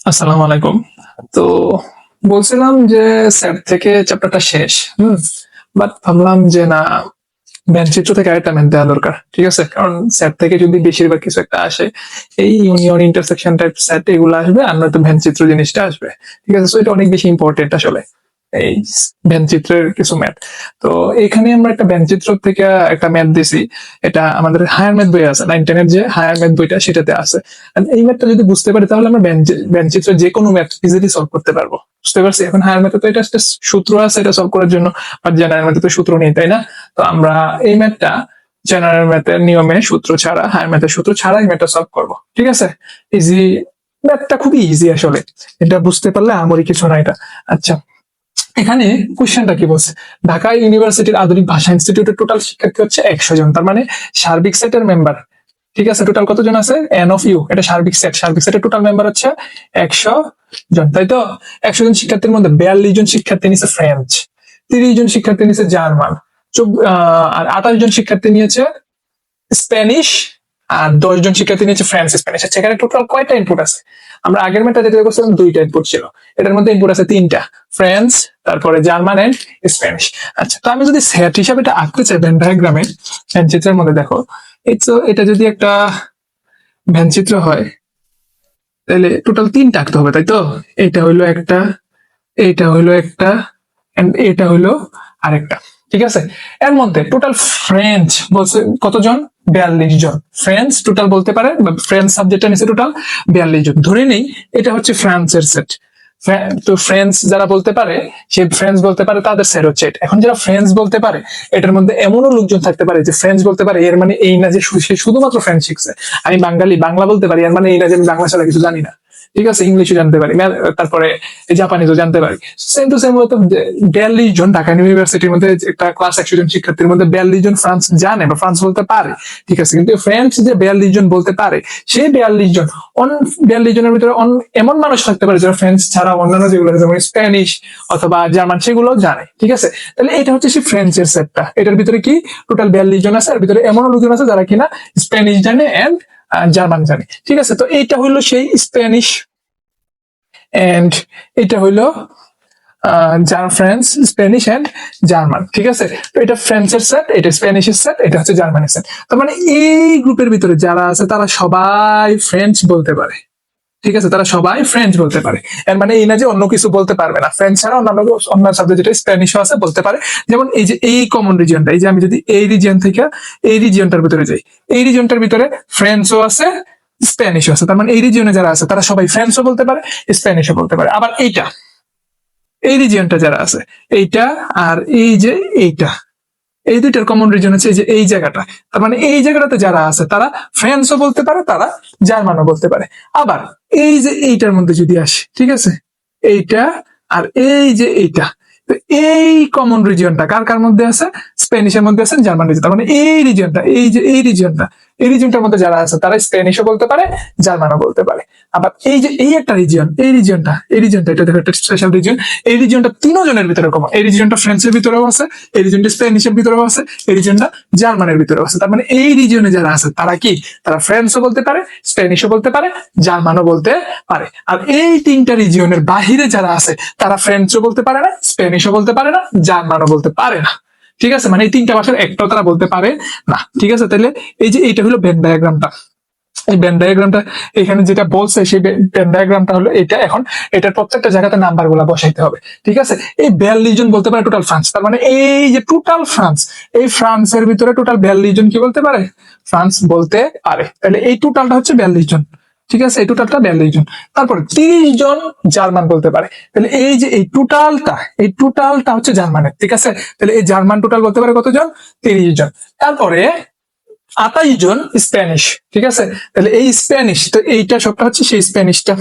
আসসালামু আলাইকুম। তো বলছিলাম যে স্যার থেকে চ্যাপ্টারটা শেষ। বাট ভাবলাম যে না, চিত্র থেকে আরেকটা ম্যাথ দেওয়া দরকার। ঠিক আছে, কারণ সেট থেকে যদি বেশিরভাগ কিছু একটা আসে, এই ইউনিয়ন ইন্টারসেকশন টাইপ সেট এগুলো আসবে, আর নয়তো চিত্র জিনিসটা আসবে। ঠিক আছে, সো এটা অনেক বেশি ইম্পর্টেন্ট আসলে এই চিত্রের কিছু ম্যাথ। তো এখানে আমরা একটা চিত্র থেকে একটা ম্যাথ দিছি। এটা আমাদের হায়ার ম্যাথ বই আছে, 9-10 এর যে হায়ার ম্যাথ বইটা সেটাতে আছে। আর এই ম্যাথটা যদি বুঝতে পারি তাহলে আমরা চিত্র যে কোনো ম্যাথ ইজিলি সলভ করতে পারবো। বুঝতে পারছি? এখন হায়ার ম্যাথে তো এটা একটা সূত্র আছে এটা সলভ করার জন্য, আর জেনারেল ম্যাথে তো সূত্র নেই, তাই না? তো আমরা এই ম্যাথটা জেনারেল ম্যাথের নিয়মে সূত্র ছাড়া, হায়ার ম্যাথের সূত্র ছাড়া এই ম্যাথটা সলভ করবো। ঠিক আছে, ইজি। ম্যাথটা খুবই ইজি আসলে, এটা বুঝতে পারলে আমারই কিছু না এটা। আচ্ছা, এখানে কোশ্চেনটা কি বলছে? ঢাকা ইউনিভার্সিটির আধুনিক ভাষা ইনস্টিটিউটের টোটাল শিক্ষার্থী হচ্ছে 100 জন। তার মানে সার্বিক সেটের মেম্বার, ঠিক আছে, টোটাল কতজন আছে? এন অফ ইউ, এটা সার্বিক সেট। সার্বিক সেটের টোটাল মেম্বার হচ্ছে 100 জন, তাই তো? 100 জন শিক্ষার্থীর মধ্যে 42 জন শিক্ষার্থী নিয়েছে ফ্রেঞ্চ, 30 জন শিক্ষার্থী নিয়েছে জার্মান, আর 28 জন শিক্ষার্থী নিয়েছে স্প্যানিশ, আর 10 জন শিক্ষার্থী নিয়েছে ফ্রান্স স্প্যানিশ। আচ্ছা, এখানে টোটাল কয়টা ইনপুট আছে? আমরা আগের মেটা যেটা করছিলাম দুইটা ইনপুট ছিল, এটার মধ্যে ইনপুট আছে তিনটা, ফ্রান্স, তারপরে জার্মান এন্ড স্প্যানিশ। আচ্ছা, তো আমি যদি সেট হিসাবে এটা আঁকতে চাই ভেন ডায়াগ্রামে, ভ্যান চিত্রের মধ্যে দেখো, এটা যদি একটা ভ্যান চিত্র হয় তাহলে টোটাল তিনটা আঁকতে হবে, তাই তো? এটা হইলো একটা, এটা হইলো একটা, এন্ড এটা হইলো আরেকটা। ঠিক আছে, এর মধ্যে টোটাল ফ্রেঞ্চ বলছে কতজন? 42 জন। ফ্রেঞ্চ টোটাল বলতে পারে, ফ্রেঞ্চ সাবজেক্টটা নিচে টোটাল 42 জন ধরে নেই। এটা হচ্ছে ফ্রান্সের সেট। তো ফ্রেঞ্চ যারা বলতে পারে, সে ফ্রেঞ্চ বলতে পারে, তাদের সেট হচ্ছে এটা। এখন যারা ফ্রেঞ্চ বলতে পারে, এটার মধ্যে এমনও লোকজন থাকতে পারে যে ফ্রেঞ্চ বলতে পারে, এর মানে এই না যে সে শুধুমাত্র ফ্রেঞ্চ শিখছে। আমি বাঙালি, বাংলা বলতে পারি, এর মানে এই না যে আমি বাংলা ছাড়া কিছু জানি না। ঠিক আছে, ইংলিশও জানতে পারি, তারপরে জাপানিজও জানতে পারি। সেম টু সেম হয়তো 42 জন ঢাকা ইউনিভার্সিটির মধ্যে একটা ক্লাস 100 জন শিক্ষার্থীর মধ্যে 42 জন ফ্রান্স জানে বা ফ্রান্স বলতে পারে। ঠিক আছে, কিন্তু ফ্রেঞ্চ যে 42 জন বলতে পারে, সেই 42 জন 42 জনের ভিতরে এমন মানুষ থাকতে পারে যারা ফ্রেঞ্চ ছাড়া অন্যান্য যেগুলো যেমন স্প্যানিশ অথবা জার্মান সেগুলো জানে। ঠিক আছে, তাহলে এটা হচ্ছে সেই ফ্রেঞ্চের সেটটা। এটার ভিতরে কি টোটাল 42 জন আছে, আর ভিতরে এমন লোকজন আছে যারা কিনা স্প্যানিশ জানে এন্ড জার্মান জানে। ঠিক আছে, তো এইটা হইলো সেই স্প্যানিশ, এন্ড এটা হইলো ফ্রান্স, স্প্যানিশ এন্ড জার্মান। ঠিক আছে, তো এটা ফ্রেঞ্চের সেট, এটা স্প্যানিশের সেট, এটা হচ্ছে জার্মানের সেট। তার মানে এই গ্রুপের ভিতরে যারা আছে তারা সবাই ফ্রেঞ্চ বলতে পারে। ঠিক আছে, তারা সবাই ফ্রেঞ্চ বলতে পারে। এর মানে এই না যে অন্য কিছু বলতে পারবে না। ফ্রেঞ্চ ছাড়া অন্য সাবজেক্ট যেটা স্প্যানিশও আছে বলতে পারে। যেমন এই যে এই কমন রিজিয়নটা, এই যে আমি যদি এই রিজিয়ন থেকে এই রিজিয়নটার ভিতরে যাই, এই রিজিয়নটার ভিতরে ফ্রেঞ্চও আছে, স্প্যানিশও আছে। তার মানে এই রিজিয়নে যারা আছে তারা সবাই ফ্রেঞ্চও বলতে পারে, স্প্যানিশও বলতে পারে। আবার এইটা, এই রিজিয়নটা যারা আছে, এইটা আর এই যে এইটা, এই দুইটার কমন রিজন হচ্ছে যে এই জায়গাটা। তার মানে এই জায়গাটাতে যারা আছে তারা ফ্রেঞ্চও বলতে পারে, তারা জার্মানও বলতে পারে। আবার এই যে এইটার মধ্যে যদি আসে, ঠিক আছে, এইটা আর এই যে এইটা, তো এই কমন রিজিয়নটা কার কার মধ্যে আছে? স্প্যানিশের মধ্যে আছে, জার্মান রিজন। তার মানে এই রিজিয়নটা, এই যে এই রিজিয়নটা, এই রিজিয়নটার মধ্যে যারা আছে তারা স্প্যানিশও বলতে পারে, জার্মানও বলতে পারে। আবার এই যে এই একটা রিজিয়ন, এই রিজিয়নটা, এই রিজিয়নটা, এটা দেখো একটা স্পেশাল রিজিয়ন। এই রিজিয়নটা তিনজনের ভিতরে কমন। এই রিজিয়নটা ফ্রেঞ্চের ভিতরেও আছে, এই রিজিয়নটা স্প্যানিশের ভিতরেও আছে, এই রিজিয়নটা জার্মানের ভিতরেও আছে। তার মানে এই রিজিয়নে যারা আছে তারা কি? তারা ফ্রেঞ্চও বলতে পারে, স্প্যানিশও বলতে পারে, জার্মানও বলতে পারে। আর এই তিনটা রিজিয়নের বাহিরে যারা আছে তারা ফ্রেঞ্চও বলতে পারে না, স্প্যানিশও বলতে পারে না, জার্মানও বলতে পারে না। ঠিক আছে, মানে এই তিনটা ভাষার একটাও তারা বলতে পারে না। ঠিক আছে, তাহলে এই যে এইটা হলো ভেন ডায়াগ্রামটা। এই ভেন ডায়াগ্রামটা এখানে যেটা বলছে, সেই ভেন ডায়াগ্রামটা হলো এটা। এখন এটার প্রত্যেকটা জায়গাতে নাম্বার গুলা বসাইতে হবে। ঠিক আছে, এই 42 জন বলতে পারে টোটাল ফ্রান্স। তার মানে এই যে টোটাল ফ্রান্স, এই ফ্রান্সের ভিতরে টোটাল 42 জন কি বলতে পারে? ফ্রান্স বলতে পারে। তাহলে এই টোটালটা হচ্ছে 42 জন। ঠিক আছে, এই টোটালটা 42 জন। তারপরে 30 জন জার্মান বলতে পারে। তাহলে এই যে এই টোটালটা, এই টোটালটা হচ্ছে জার্মানের। ঠিক আছে, তাহলে এই জার্মান টোটাল বলতে পারে কতজন? 30 জন। তারপরে 28 জন স্প্যানিশ। ঠিক আছে, তাহলে এই স্প্যানিশ, তো এইটা সবটা হচ্ছে সেই স্প্যানিশটা।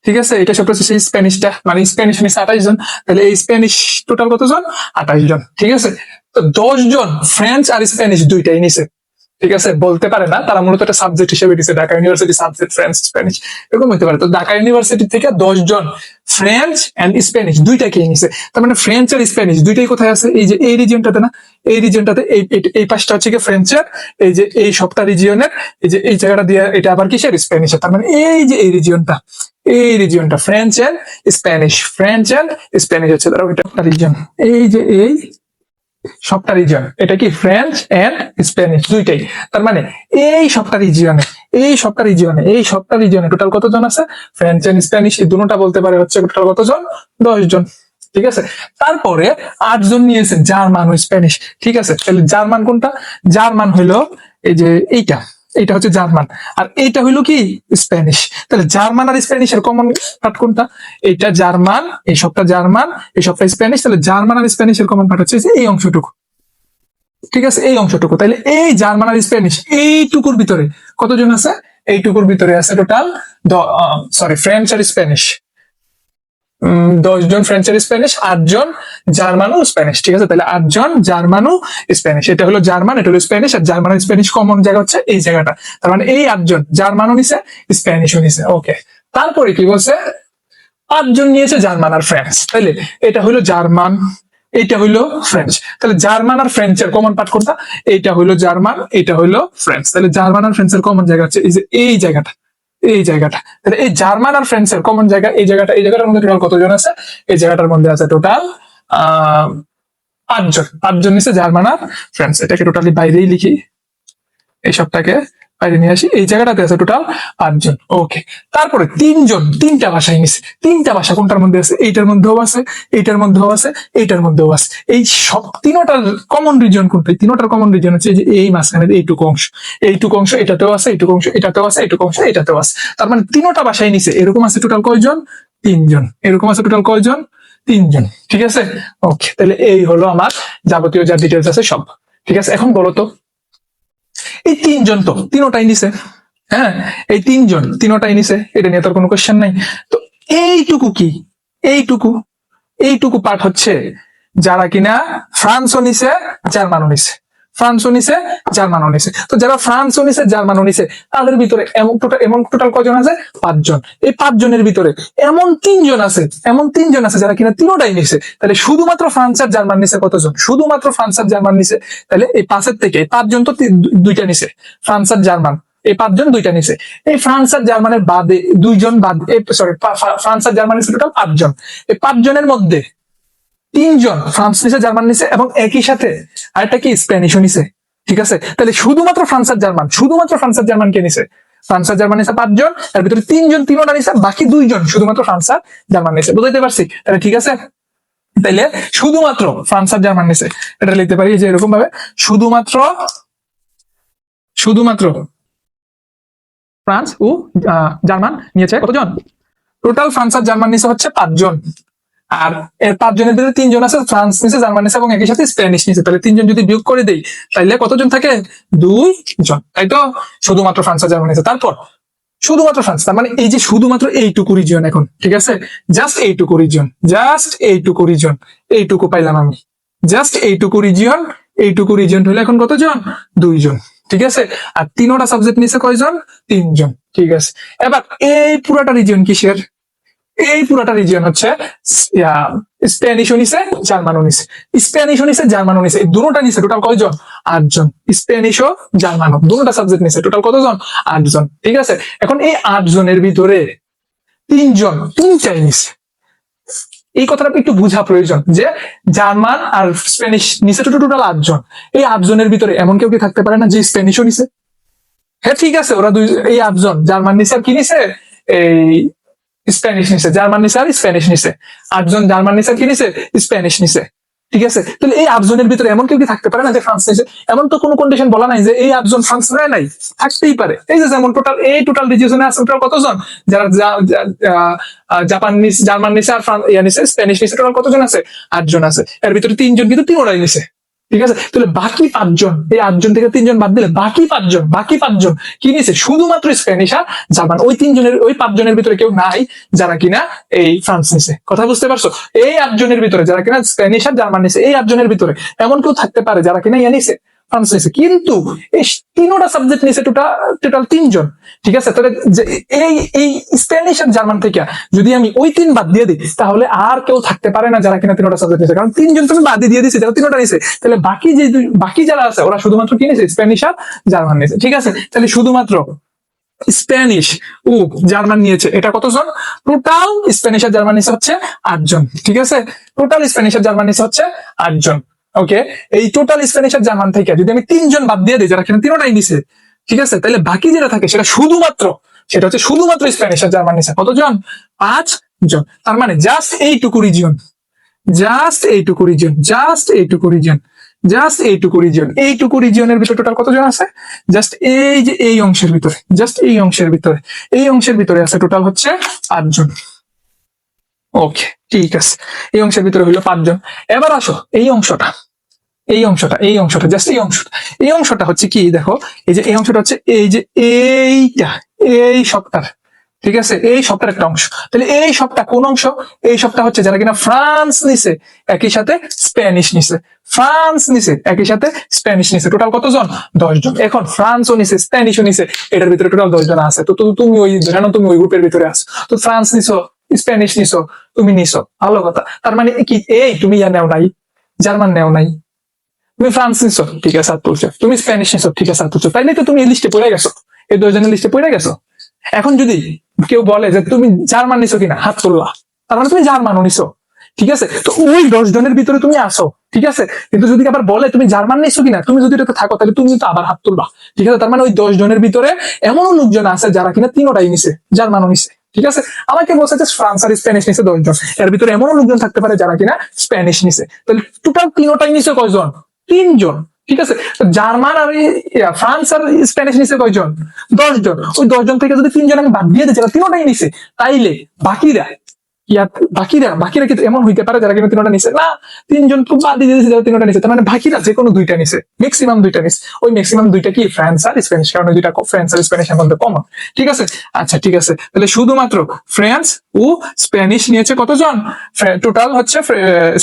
ঠিক আছে, এটা সবটা হচ্ছে সেই স্প্যানিশটা, মানে স্প্যানিশ নিচ্ছে 28 জন। তাহলে এই স্প্যানিশ টোটাল কতজন? 28 জন। ঠিক আছে, তো 10 জন ফ্রেঞ্চ আর স্প্যানিশ দুইটাই নিছে। ঠিক আছে, বলতে পারে না, তারা মূলত একটা সাবজেক্ট হিসেবে দিচ্ছে, Dhaka university subject French Spanish এরকম হতে পারে। তো ঢাকা ইউনিভার্সিটি থেকে 10 জন ফ্রেঞ্চ এন্ড স্প্যানিশ দুইটাকে নিছে। তার মানে ফ্রেঞ্চ আর স্প্যানিশ দুইটাই কোথায় আছে? এই যে এই রিজিয়নটাতে না, এই রিজিয়নটাতে, এই পাশটা হচ্ছে কি ফ্রেঞ্চের, এই যে এই সবটা রিজিয়নের, এই যে এই জায়গাটা দিয়ে এটা আবার কিসের? স্প্যানিশের। তার মানে এই যে এই রিজিয়নটা, এই রিজিয়নটা French and Spanish, French and Spanish হচ্ছে ধরো এটা রিজন, এই যে এই সবটা রিজন, এটা কি ফ্রেঞ্চ এন্ড স্প্যানিশ দুইটাই। তার মানে এই সবটা রিজিয়নে টোটাল কতজন আছে? ফ্রেঞ্চ এন্ড স্প্যানিশ এই দুটোটা বলতে পারে হচ্ছে টোটাল কতজন? 10 জন। ঠিক আছে, তারপরে 8 জন নিয়েছে জার্মান ও স্প্যানিশ। ঠিক আছে, তাহলে জার্মান কোনটা? জার্মান হইলো এই যে এইটা হচ্ছে জার্মান, আর এইটা হইলো কি স্প্যানিশ। তাহলে জার্মান আর স্প্যানিশের কমন পার্ট কোনটা? এইটা জার্মান, এই সবটা জার্মান, এই সবটা স্প্যানিশ। তাহলে জার্মান আর স্প্যানিশের কমন পার্ট হচ্ছে এই অংশটুকু। ঠিক আছে, এই অংশটুকু। তাহলে এই জার্মান আর স্প্যানিশ এইটুকুর ভিতরে কতজন আছে? এইটুকুর ভিতরে আছে টোটাল ফ্রেঞ্চ আর স্প্যানিশ 10 জন, ফ্রেঞ্চ আর স্প্যানিশ 8 জন, জার্মান ও স্প্যানিশ। ঠিক আছে, তাহলে 8 জন জার্মান ও স্প্যানিশ, এটা হলো জার্মান, এটা হলো স্প্যানিশ, আর জার্মান আর স্প্যানিশ কমন জায়গা হচ্ছে এই জায়গাটা। তার মানে এই 8 জন জার্মানও নিছে, স্প্যানিশও নিছে। ওকে, তারপরে কি বলছে? 8 জন নিয়েছে জার্মান আর ফ্রেঞ্চ। তাহলে এটা হইলো জার্মান, এটা হইলো ফ্রেঞ্চ। তাহলে জার্মান আর ফ্রেঞ্চের কমন পার্ট কোনটা? এইটা হইলো জার্মান, এটা হইলো ফ্রেঞ্চ। তাহলে জার্মান আর ফ্রেঞ্চের কমন জায়গা হচ্ছে এই যে এই জায়গাটা। তাহলে এই জার্মান আর ফ্রেঞ্চের কমন জায়গা এই জায়গাটার মধ্যে টোটাল কতজন আছে? এই জায়গাটার মধ্যে আছে টোটাল 8 জন। 8 জন নিচে জার্মান আর ফ্রেঞ্চ। এটাকে টোটালি বাইরেই লিখি, এই সবটাকে বাইরে নিয়ে আসি। এই জায়গাটাতে আছে টোটাল 8 জন। ওকে, তারপরে 3 জন 3টা ভাষায় নিছে। 3টা ভাষা কোনটার মধ্যে আছে? এইটার মধ্যেও আছে, এইটার মধ্যেও আছে, এইটার মধ্যেও আছে। এই সব তিনটার কমন রিজন কোনটা? তিনটার কমন রিজন হচ্ছে যে এই মাঝখানে এইটুকু অংশ এটাতেও আছে, এইটুকু অংশ এটাতেও আছে, এইটুকু অংশ এটাতেও আছে। তার মানে তিনটা ভাষায় নিছে। এরকম আছে টোটাল কয়জন? 3 জন। এরকম আছে টোটাল কয়জন? 3 জন। ঠিক আছে, ওকে, তাহলে এই হলো আমার যাবতীয় যা ডিটেলস আছে সব। ঠিক আছে, এখন বলো তো এই 3 জন তো তিনটাই নিছে, হ্যাঁ এই 3 জন তিনটাই নিছে, এটা নিয়ে তোর কোনো কোশ্চেন নাই। তো এইটুকু কি? এইটুকু পার্ট হচ্ছে যারা কিনা ফ্রান্সও নিছে, জার্মানও নিছে, ফ্রান্সও নিছে, জার্মানও নিছে। তো যারা ফ্রান্সও নিছে, জার্মানও নিছে, তাদের ভিতরে এমন টোটাল কয়জন আছে? 5 জন। এই 5 জনের ভিতরে এমন 3 জন আছে যারা কিনা তিনটাই নিছে। তাহলে শুধুমাত্র ফ্রান্স আর জার্মান নিছে কতজন? শুধুমাত্র ফ্রান্স আর জার্মান নিছে। তাহলে এই 5 থেকে 5 জন তো দুইটা নিছে, ফ্রান্স আর জার্মান এই 5 জন দুইটা নিছে। এই ফ্রান্স আর জার্মানের বাদে 2 জন বাদ, ফ্রান্স আর জার্মান নিছে টোটাল 5 জন। এই 5 জনের মধ্যে 3 জন ফ্রান্স নিছে, জার্মান নিছে, এবং একই সাথে আরেকটা কি স্প্যানিশও নিছে। ঠিক আছে, তাহলে শুধুমাত্র ফ্রান্স আর জার্মান কে নিছে? ফ্রান্স আর জার্মান নিছে 5 জন, এর ভিতরে 3 জন তিনটা নিছে, বাকি 2 জন শুধুমাত্র ফ্রান্স আর জার্মান নিছে। বুঝাইতে পারছি? তাহলে ঠিক আছে, তাইলে শুধুমাত্র ফ্রান্স আর জার্মান নিছে, এটা লিখতে পারি যে এরকম ভাবে শুধুমাত্র ফ্রান্স ও জার্মান নিয়েছে কতজন? টোটাল ফ্রান্স আর জার্মান নিছে হচ্ছে 5 জন, আর এর 5 জনের ভিতরে 3 জন আছে ফ্রান্স নিছে, জার্মান নিছে, এবং একই সাথে স্প্যানিশ নিছে। তাহলে 3 জন যদি বিয়োগ করে দেই তাহলে কতজন থাকে? 2 জন, তাই তো? শুধুমাত্র ফ্রান্স আর জার্মান নিছে, তারপর শুধুমাত্র ফ্রান্স। তার মানে এই যে শুধুমাত্র এইটুকু রিজিয়ন এখন, ঠিক আছে, জাস্ট এইটুকু রিজিয়ন, এইটুকু পাইলাম আমি, জাস্ট এইটুকু রিজিয়ন হলে এখন কতজন? 2 জন। ঠিক আছে, আর তিনটা সাবজেক্ট নিছে কয়জন? 3 জন। ঠিক আছে, এবার এই পুরাটা রিজিয়ন কিসের? এই পুরাটা রিজিয়ন হচ্ছে স্প্যানিশও নিছে, জার্মানও নিছে, এই দুটোটা নিছে টোটাল কয়জন? 8 জন। স্প্যানিশও জার্মানও দুটোটা সাবজেক্ট নিছে, টোটাল কতজন? 8 জন। ঠিক আছে, এখন এই 8 জনের ভিতরে 3 জন তিনটাই নিছে। এই কথাটা একটু বোঝা প্রয়োজন যে জার্মান আর স্প্যানিশ নিছে টোটাল 8 জন। এই 8 জনের ভিতরে এমন কেউ কি থাকতে পারে না যে স্প্যানিশও নিছে? হ্যাঁ ঠিক আছে, ওরা এই 8 জন জার্মান নিছে আর কি নিছে? এই স্প্যানিশ নিছে, জার্মান নিছে আর স্প্যানিশ নিছে। 8 জন জার্মান নিছে আর কি নিছে? স্প্যানিশ নিছে। ঠিক আছে, তাহলে এই 8 জনের ভিতরে এমন কেউ কি থাকতে পারে না যে ফ্রান্স নিছে? এমন তো কোনো কন্ডিশন বলা নাই যে এই 8 জন ফ্রান্স নেয় নাই, থাকতেই পারে। এই যে যেমন টোটাল রিজিয়নে আছে টোটাল কতজন? যারা জার্মান নিছে আর নিছে, স্প্যানিশ নিছে, টোটাল কতজন আছে? 8 জন আছে। এর ভিতরে 3 জন কিন্তু তিনটাই নিছে। ঠিক আছে, তাহলে বাকি 5 জন, এই 8 জন থেকে 3 জন বাদ দিলে বাকি 5 জন কি নিছে? শুধুমাত্র স্প্যানিশ আর জার্মান। ওই 5 জনের ভিতরে কেউ নাই যারা কিনা এই ফ্রান্স নিছে। কথা বুঝতে পারছো? এই 8 জনের ভিতরে যারা কিনা স্প্যানিশ আর জার্মান নিছে, এই 8 জনের ভিতরে এমন কেউ থাকতে পারে যারা কিনা নিছে ফ্রান্স নিছে, কিন্তু এই তিনটা সাবজেক্ট নিছে টোটাল 3 জন। ঠিক আছে, তাহলে এই স্প্যানিশ আর জার্মান থেকে যদি আমি ওই 3 বাদ দিয়ে দিই তাহলে আর কেউ থাকতে পারে না যারা কিনা তিনটা সাবজেক্ট নিছে, কারণ 3 জন তুমি বাদ দিয়ে দিয়েছি যারা তিনটা নিছে। তাহলে বাকি যারা আছে ওরা শুধুমাত্র কি নিছে? স্প্যানিশ আর জার্মান নিছে। ঠিক আছে, তাহলে শুধুমাত্র স্প্যানিশ ও জার্মান নিয়েছে, এটা কতজন? টোটাল স্প্যানিশ আর জার্মান নিচে হচ্ছে 8 জন। ঠিক আছে, টোটাল স্প্যানিশ আর জার্মান নিচে হচ্ছে 8 জন। ওকে, এই টোটাল স্প্যানিশ আর জার্মান থেকে যদি আমি 3 জন বাদ দিয়ে দিই যারা কিনা তিনটাই নিছে, ঠিক আছে, তাহলে বাকি যেটা থাকে সেটা হচ্ছে শুধুমাত্র স্প্যানিশ আর জার্মান নিচে কতজন? 5 জন। তার মানে জাস্ট এইটুকু রিজিয়ন, জাস্ট এইটুকু রিজিয়ন, জাস্ট এইটুকু রিজিয়ন, জাস্ট এইটুকু রিজিয়ন, এইটুকু রিজিয়নের ভিতরে টোটাল কতজন আছে? জাস্ট এই যে এই অংশের ভিতরে, জাস্ট এই অংশের ভিতরে, এই অংশের ভিতরে আছে টোটাল হচ্ছে 5 জন। ওকে, ঠিক আছে, এই অংশের ভিতরে হইলো 5 জন। এবার আসো এই অংশটা, এই অংশটা, এই অংশটা, জাস্ট এই অংশটা, এই অংশটা হচ্ছে কি দেখো, এই যে এই অংশটা হচ্ছে এই যে এইটা, এই সবটার, ঠিক আছে, এই সবটার একটা অংশ। তাহলে এই সবটা কোন অংশ? এই সবটা হচ্ছে যারা কিনা ফ্রান্স নিছে একই সাথে স্প্যানিশ নিছে, ফ্রান্স নিছে একই সাথে স্প্যানিশ নিছে, টোটাল কতজন? 10 জন। এখন ফ্রান্সও নিছে স্প্যানিশও নিছে, এটার ভিতরে টোটাল 10 জন আছে। তো তুমি ওই জানো তুমি ওই গ্রুপের ভিতরে আছো, তো ফ্রান্স নিছো, স্প্যানিশ নিছো, তুমি নিছো, ভালো কথা। তার মানে কি এই তুমি ইয়া নেও নাই, জার্মান নেও নাই, তুমি ফ্রান্স নিছো, ঠিক আছে হাত তুলছো, তুমি স্প্যানিশ নিছো, ঠিক আছে হাত তুলছো, তাইলে তো তুমি এই লিস্টে পড়ে গেছো, এই 10 জনের লিস্টে পড়ে গেছো। এখন যদি কেউ বলে যে তুমি জার্মান নিছো কিনা, হাত তুললা, তার মানে তুমি জার্মানও নিছো, ঠিক আছে, তো ওই 10 জনের ভিতরে তুমি আসো, ঠিক আছে। কিন্তু যদি আবার বলে তুমি জার্মান নিছো কিনা, তুমি যদি এটাতে থাকো তাহলে তুমি তো আবার হাত তুলবা, ঠিক আছে। তার মানে ওই 10 জনের ভিতরে এমনও লোকজন আছে যারা কিনা তিনোটাই নিছে, জার্মানও নিছে, ঠিক আছে। আমাকে বলছে যে ফ্রান্স আর স্প্যানিশ নিছে 10 জন, এর ভিতরে এমনও লোকজন থাকতে পারে যারা কিনা স্প্যানিশ নিছে, তাহলে টোটাল তিনোটাই নিছে কয়জন? 3 জন, ঠিক আছে। জার্মান আর ফ্রান্স আর স্প্যানিশ নিছে কয়জন? 10 জন। ওই 10 জন থেকে যদি 3 জন আমি বাদ দিয়ে দিই যারা তিনোটাই নিছে, তাইলে বাকিরা বাকিরা কিন্তু এমন হইতে পারে যারা কিন্তু তিনটা নিছে না, 3 জন খুব বাদ দিয়ে দিয়েছে যারা তিনটা নিছে, তার মানে বাকিরা যে কোনো 2টা নিছে, ম্যাক্সিমাম 2টা নিছে। ওই ম্যাক্সিমাম 2টা কি? ফ্রান্স আর স্প্যানিশ, কারণ ওই 2টা ফ্রান্স আর স্প্যানিশের মধ্যে কমন, ঠিক আছে। আচ্ছা ঠিক আছে, তাহলে শুধুমাত্র ফ্রান্স ও স্প্যানিশ নিয়েছে কতজন? টোটাল হচ্ছে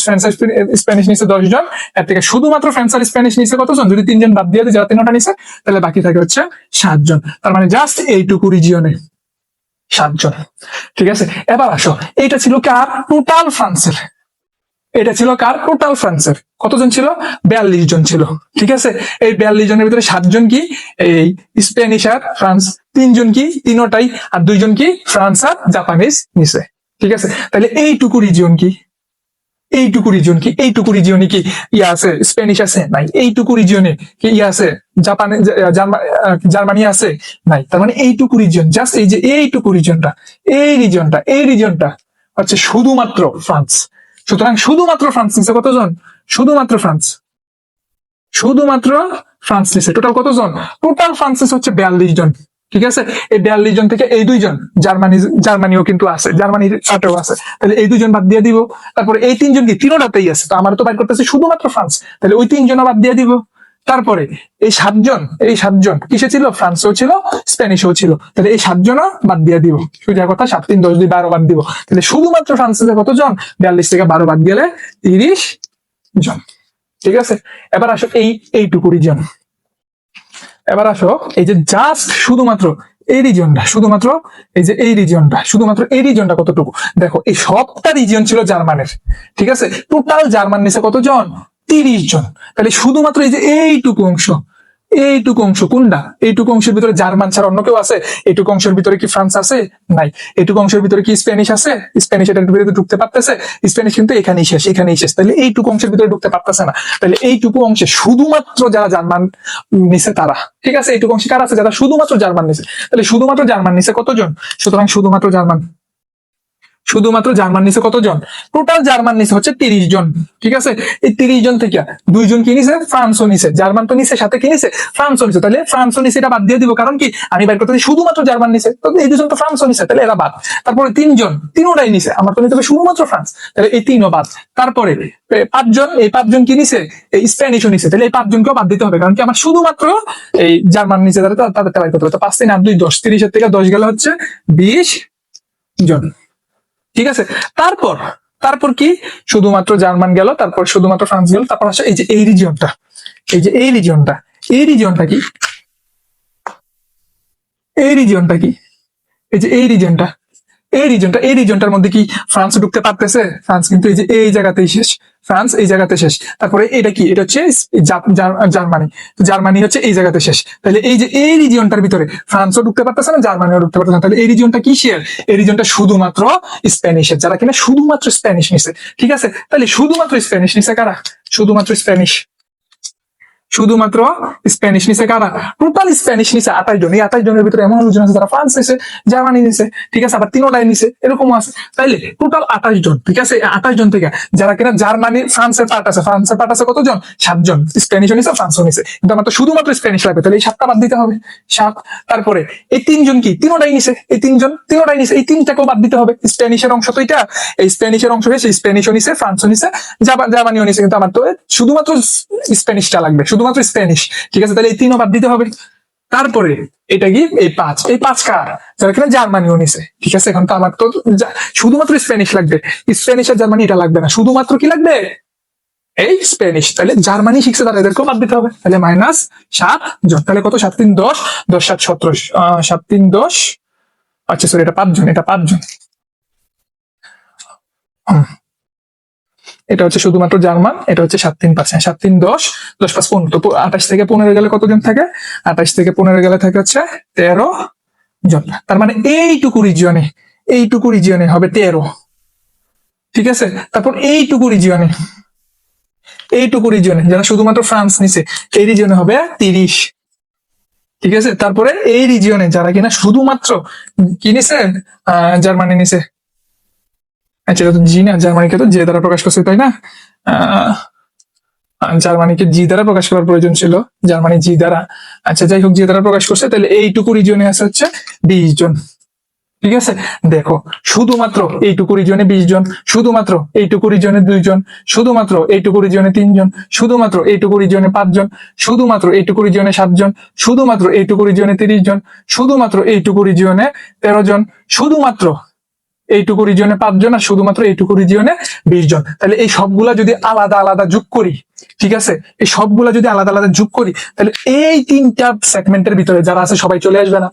ফ্রান্স আর স্প্যানিশ নিয়েছে 10 জন, এর থেকে শুধুমাত্র ফ্রান্স আর স্প্যানিশ নিয়েছে কতজন? যদি 3 জন বাদ দিয়ে দিই যারা তিনটা নিছে, তাহলে বাকি থাকে হচ্ছে 7 জন। তার মানে জাস্ট এইটুকু রিজিয়নে 7 জন, ঠিক আছে। এবার আসো, এটা ছিল কার? টোটাল ফ্রান্সের, এটা ছিল কার? টোটাল ফ্রান্সের। কতজন ছিল? 42 জন ছিল, ঠিক আছে। এই 42 জনের ভিতরে 7 জন কি এই স্প্যানিশ আর ফ্রান্স, 3 জন কি তিনোটাই, আর 2 জন কি ফ্রান্স আর জাপানিজ নিছে, ঠিক আছে। তাহলে এইটুকু রিজিয়ন কি? এইটুকু রিজিয়ন কি? এইটুকু রিজিয়নে কি ইয়া আছে? স্প্যানিশ আছে? নাই। এইটুকু রিজিয়নে কি ইয়া আছে? জাপানে জার্মানি আছে? নাই। তার মানে এইটুকু রিজিয়ন, জাস্ট এই যে এইটুকু রিজিয়নটা, এই রিজিয়নটা হচ্ছে শুধুমাত্র ফ্রান্স। সুতরাং শুধুমাত্র ফ্রান্স নিছে কতজন? শুধুমাত্র ফ্রান্স নিছে টোটাল কতজন? টোটাল ফ্রান্স নিছে হচ্ছে 42 জন, ঠিক আছে। এই 42 জন থেকে এই 2 জন জার্মানিও কিন্তু আছে, জার্মানির সাথেও আছে, তাহলে এই 2 জন বাদ দিয়ে দিব। তারপরে এই 3 জন কি তিনোটাতেই আছে, তো আমার তো বাইর করতেছে শুধুমাত্র ফ্রান্স, তাহলে ওই 3 জন বাদ দিয়ে দিব। তারপরে এই 7 জন কিসে ছিল? ফ্রান্সও ছিল, স্প্যানিশও ছিল, তাহলে এই 7 জনও বাদ দিয়ে দিব। সোজা কথা, 7 3 10 2 12 বাদ দিব। তাহলে শুধুমাত্র ফ্রান্সে কতজন? 42 থেকে 12 বাদ গেলে 30 জন, ঠিক আছে। এবার আসো এইটুকু রিজন, এবার আসো এই যে জাস্ট শুধুমাত্র এই রিজিয়নটা, শুধুমাত্র এই যে এই রিজিয়নটা, শুধুমাত্র এই রিজিয়নটা কতটুকু? দেখো এই সবটা রিজিয়ন ছিল জার্মানের, ঠিক আছে। টোটাল জার্মান নিছে কতজন? 30 জন। তাহলে শুধুমাত্র এই যে এইটুকু অংশ কোনটা? এইটুকু অংশের ভিতরে জার্মান ছাড়া অন্য কেউ আছে? এইটুকু অংশের ভিতরে কি ফ্রান্স আছে? নাই। এইটুকু অংশের ভিতরে কি স্প্যানিশ আছে? স্প্যানিশ এটার ভিতরে ঢুকতে পারতেছে? স্প্যানিশ কিন্তু এখানেই শেষ। তাহলে এইটুকু অংশের ভিতরে ঢুকতে পারতেছে না। তাহলে এইটুকু অংশে শুধুমাত্র যারা জার্মান নিছে তারা, ঠিক আছে। এইটুকু অংশে কারা আছে? যারা শুধুমাত্র জার্মান নিছে। তাহলে শুধুমাত্র জার্মান নিছে কতজন? সুতরাং শুধুমাত্র জার্মান নিছে কতজন? টোটাল জার্মান নিছে হচ্ছে 30 জন, ঠিক আছে। এই 30 জন থেকে 2 জন কি নিছে? ফ্রান্সও নিছে। জার্মান তো নিছে, সাথে কি নিছে? ফ্রান্সও নিছে। তাহলে ফ্রান্সও নিছে, এটা বাদ দিয়ে দিব, কারণ কি আমি বাইর করতেছি শুধুমাত্র জার্মান নিছে, তো এই 2 জন তো ফ্রান্সও নিছে, তাহলে এরা বাদ। তারপরে 3 জন, তিনোটাই নিছে, আমার তো নিতে হবে শুধুমাত্র ফ্রান্স, তাহলে এই 3ও বাদ। তারপরে 5 জন, এই 5 জন কি নিছে? এই স্প্যানিশও নিছে, তাহলে এই 5 জনকেও বাদ দিতে হবে, কারণ কি আমার শুধুমাত্র এই জার্মান নিছে, তাদের বাইর করতে হবে। তো 5 3 8 2 10, 30 থেকে 10 গেলে হচ্ছে 20 জন, ঠিক আছে। তারপর কি শুধুমাত্র জার্মান গেল, তারপর শুধুমাত্র ফ্রান্স গেল, তারপর আসে এই যে এই রিজিয়নটা, এই রিজিয়নটা কি? এই যে এই রিজিয়নটা এই রিজনটার মধ্যে কি ফ্রান্স ঢুকতে পারতেছে? ফ্রান্স কিন্তু এই যে এই জায়গাতেই শেষ, ফ্রান্স এই জায়গাতে শেষ। তারপরে এটা কি? এটা হচ্ছে জার্মানি, জার্মানি হচ্ছে এই জায়গাতে শেষ। তাহলে এই যে এই রিজিয়নটার ভিতরে ফ্রান্সও ঢুকতে পারতেছে না, জার্মানিও ঢুকতে পারতেছে না। তাহলে এই রিজিয়নটা কি শেয়ার? এই রিজিয়নটা শুধুমাত্র স্প্যানিশের, যারা কিনা শুধুমাত্র স্প্যানিশ নিছে। ঠিক আছে, তাহলে শুধুমাত্র স্প্যানিশ নিছে কারা? শুধুমাত্র স্প্যানিশ, শুধুমাত্র স্প্যানিশ নিছে কারা? টোটাল স্প্যানিশ নিছে 28 জন। এই 28 জনের ভিতরে এমন লোকজন আছে যারা ফ্রান্স নিছে, জার্মানি নিছে, ঠিক আছে, আবার তিনোটাই নিছে, এরকমও আছে। তাইলে টোটাল 28 জন, ঠিক আছে। 28 জন থেকে যারা কিনা জার্মানি ফ্রান্সের পার্ট আছে, ফ্রান্সের পার্ট আছে কতজন? 7 জন। স্প্যানিশও নিছে, ফ্রান্সও নিছে, কিন্তু আমার তো শুধুমাত্র স্প্যানিশ লাগবে, তাহলে এই 7টা বাদ দিতে হবে, 7। তারপরে এই 3 জন কি? তিনোটাই নিছে, এই 3 জন তিনোটাই নিছে, এই 3টাকেও বাদ দিতে হবে। স্প্যানিশের অংশ তো এটা, এই স্প্যানিশের অংশ হয়েছে, স্প্যানিশও নিছে, ফ্রান্সও নিছে, জার্মানিও নিছে, কিন্তু আমার তো শুধুমাত্র স্প্যানিশটা লাগবে, শুধুমাত্র স্প্যানিশ। ঠিক আছে, তাহলে এই 3ও বাদ দিতে হবে। তারপরে এটা কি? এই 5, এই 5 কার? যারা কিনা জার্মানিও নিছে। ঠিক আছে, এখন তো আমার তো শুধুমাত্র স্প্যানিশ লাগবে, স্প্যানিশ আর জার্মানি এটা লাগবে না, শুধুমাত্র কি লাগবে? এই স্প্যানিশ। তাহলে জার্মানি শিখছে, তারা এদেরকেও বাদ দিতে হবে, তাহলে -7 জন। তাহলে কত? 7 3 10, 10 7 17, 7 3 10, আচ্ছা সরি, এটা 5 জন, এটা 5 জন। এটা হচ্ছে শুধুমাত্র জার্মান, এটা হচ্ছে 7 3 5, 7 3 10, 10 5 15, তো 28 থেকে 15 গেলে কতজন থাকে? 28 থেকে 15 গেলে থাকে হচ্ছে 13 জন। তার মানে এইটুকু রিজিয়নে হবে 13। ঠিক আছে, তারপর এইটুকু রিজিয়নে যারা শুধুমাত্র ফ্রান্স নিছে, এই রিজিয়নে হবে 30। ঠিক আছে, তারপরে এই রিজিয়নে যারা কিনা শুধুমাত্র কি নিছে? জার্মানি নিছে। আচ্ছা, এটা তো জি না, জার্মানিকে তো জে দ্বারা প্রকাশ করছে, তাই না? জার্মানিকে জি দ্বারা প্রকাশ করার প্রয়োজন ছিল, জার্মানি জি দ্বারা। আচ্ছা যাই হোক, জি দ্বারা প্রকাশ করছে, তাহলে এইটুকু রিজিয়নে আছে হচ্ছে 20 জন। ঠিক আছে, দেখো শুধুমাত্র এইটুকু রিজিয়নে 20 জন, শুধুমাত্র এইটুকু রিজিয়নে 2 জন, শুধুমাত্র এইটুকু রিজিয়নে 3 জন, শুধুমাত্র এইটুকু রিজিয়নে 5 জন, শুধুমাত্র এইটুকু রিজিয়নে 7 জন, শুধুমাত্র এইটুকু রিজিয়নে 30 জন, শুধুমাত্র এইটুকু রিজিয়নে 13 জন, শুধুমাত্র এইটুকু রিজিয়নে 5 জন, আর শুধুমাত্র এইটুকু রিজিয়নে 20 জন। তাহলে এই সবগুলা যদি আলাদা আলাদা যোগ করি, ঠিক আছে, এই সবগুলা যদি আলাদা আলাদা যোগ করি, তাহলে এই 3টা সেগমেন্টের ভিতরে যারা আছে সবাই চলে আসবে না?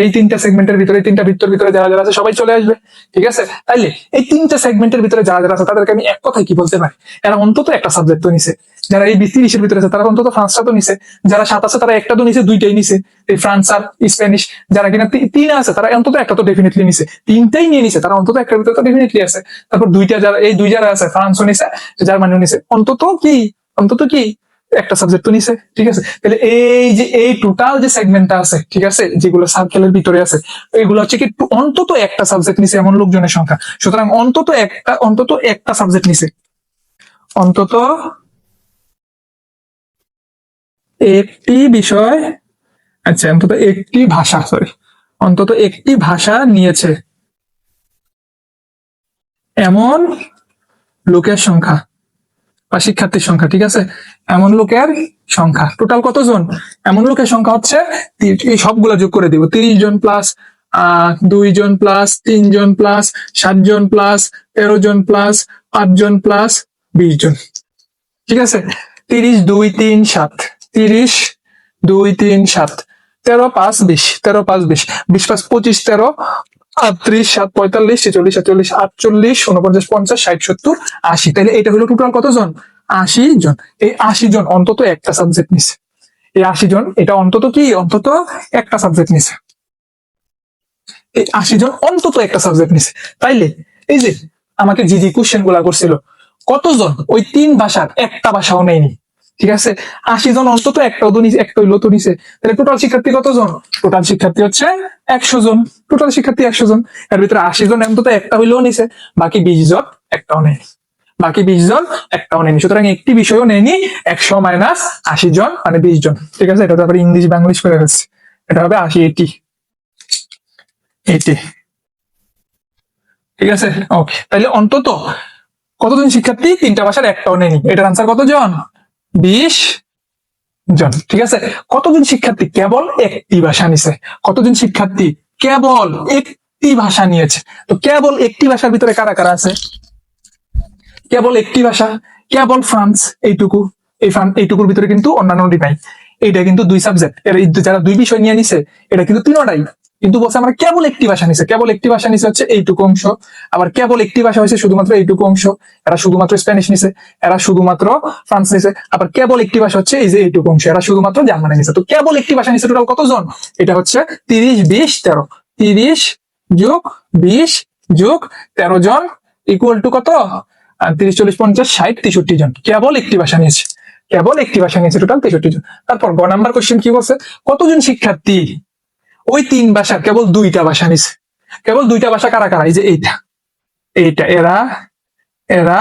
এই 3টা সেগমেন্টের ভিতরে, 3টা বৃত্তের ভিতরে যারা যারা আছে সবাই চলে আসবে। ঠিক আছে, তাইলে এই 3টা সেগমেন্টের ভিতরে যারা যারা আছে তাদেরকে আমি এক কথায় কি বলতে পারি? এরা অন্তত একটা সাবজেক্ট তো নিছে। যারা এই 30-এর ভিতরে আছে তারা অন্তত ফ্রান্সটা তো নিছে, যারা 7 আছে তারা একটা তো নিছে, 2টাই নিছে, এই ফ্রান্স আর স্প্যানিশ। যারা কিনা 3 আছে তারা অন্তত একটা তো ডেফিনেটলি নিছে, 3টাই নিয়ে নিছে, তারা অন্তত একটার ভিতরে তো ডেফিনেটলি আছে। তারপর 2টা যারা, এই 2 যারা আছে, ফ্রান্সও নিছে, জার্মানিও নিছে, অন্তত কি একটা সাবজেক্ট তো নিছে। ঠিক আছে, তাহলে এই যে এই টোটাল যে সেগমেন্টটা আছে, ঠিক আছে, যেগুলো সার্কেলের ভিতরে আছে, এগুলো হচ্ছে কি অন্তত একটা সাবজেক্ট নিছে এমন লোকজনের সংখ্যা। সুতরাং অন্তত একটা সাবজেক্ট নিছে, অন্তত একটি বিষয়, আচ্ছা অন্তত একটি ভাষা, অন্তত একটি ভাষা নিয়েছে এমন লোকের সংখ্যা বা শিক্ষার্থীর সংখ্যা। ঠিক আছে, এমন লোকের সংখ্যা টোটাল কতজন? এমন লোকের সংখ্যা হচ্ছে, এই সবগুলা যোগ করে দিব, 30 জন প্লাস 2 জন প্লাস 3 জন প্লাস 7 জন প্লাস 13 জন প্লাস 5 জন প্লাস 20 জন। ঠিক আছে, 30 2 3 7, 30 2 3 7, 13 5 20, 13 5 20, 20 5 25, 13 38 7 45 46 47 48 49 50 60 70 80। তাহলে এটা হলো টোটাল কতজন? 80 জন। এই 80 জন অন্তত একটা সাবজেক্ট নিছে, এই 80 জন এটা অন্তত কি? অন্তত একটা সাবজেক্ট নিছে, এই 80 জন অন্তত একটা সাবজেক্ট নিছে। তাইলে এই যে আমাকে জি কোশ্চেন গুলা করছিল, কতজন ওই 3 ভাষার একটা ভাষাও নেয়নি? ঠিক আছে, 80 জন অন্তত একটা হইলো তো নিছে। তাহলে টোটাল শিক্ষার্থী কতজন? টোটাল শিক্ষার্থী হচ্ছে 100 জন। টোটাল শিক্ষার্থী 100 জন, এর ভিতরে 80 জন অন্তত একটা হইলেও নিছে, বাকি 20 জন একটাও নেয়নি, বাকি 20 জন একটাও নেয়নি। সুতরাং একটি বিষয়ও নেয়নি, 100 মাইনাস 80 জন মানে 20 জন। ঠিক আছে, এটা তো আবার ইংলিশ বাংলিশ করে ফেলছে, এটা হবে 80 80। ঠিক আছে, ওকে। তাহলে অন্তত কতজন শিক্ষার্থী 3টা ভাষার একটাও নেয়নি? এটার আনসার কতজন? 20 জন। ঠিক আছে, কতজন শিক্ষার্থী কেবল একটি ভাষা নিছে? কতজন শিক্ষার্থী কেবল একটি ভাষা নিয়েছে? তো কেবল একটি ভাষার ভিতরে কারা কারা আছে? কেবল একটি ভাষা, কেবল ফ্রান্স, এইটুকু। এইটুকুর ভিতরে কিন্তু অন্যান্য নাই, এইটা কিন্তু 2 সাবজেক্ট, এর যারা 2 বিষয় নিয়ে নিছে এটা কিন্তু 3টাই, কিন্তু বলছে আমরা কেবল একটি ভাষা নিছে, কেবল একটি ভাষা নিছে হচ্ছে এইটুকু অংশ, আবার কেবল একটি ভাষা হয়েছে শুধুমাত্র এইটুকু অংশ, এরা শুধুমাত্র স্প্যানিশ নিছে, এরা শুধুমাত্র ফ্রান্স নিছে, আবার কেবল একটি ভাষা হচ্ছে এই যে এইটুকু অংশ, এরা শুধুমাত্র জার্মানি নিছে। তো কেবল একটি ভাষা নিছে টোটাল কতজন? এটা হচ্ছে 30, 20, 13, 30 যোগ 20 যোগ 13 জন ইকুয়াল টু কত? 30, 40, 50, 60, 63 জন কেবল একটি ভাষা নিয়েছে, কেবল একটি ভাষা নিয়েছে টোটাল 63 জন। তারপর গ নাম্বার কোশ্চেন কি বলছে, কতজন শিক্ষার্থী ওই 3 ভাষার কেবল 2টা ভাষা নিছে? কেবল 2টা ভাষা কারা কারা? এই যে এইটা, এইটা এরা, এরা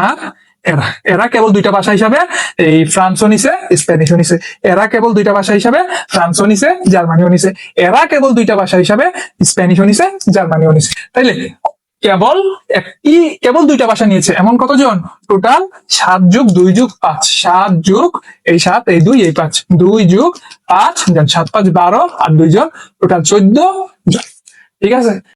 আর এরা, এরা কেবল 2টা ভাষা হিসাবে এই ফ্রান্সও নিছে, স্প্যানিশও নিছে। এরা কেবল 2টা ভাষা হিসাবে ফ্রান্সও নিছে, জার্মানিও নিছে। এরা কেবল 2টা ভাষা হিসাবে স্প্যানিশও নিছে, জার্মানিও নিছে। তাইলে কেবল 2টা ভাষা নিয়েছে এমন কতজন? টোটাল 7 যোগ 2 যোগ 5, 7 যোগ এই 7 এই 2 এই 5, 2 যোগ 5 জন, 7, 5, 12 আর 2 জন, টোটাল 14 জন। ঠিক আছে।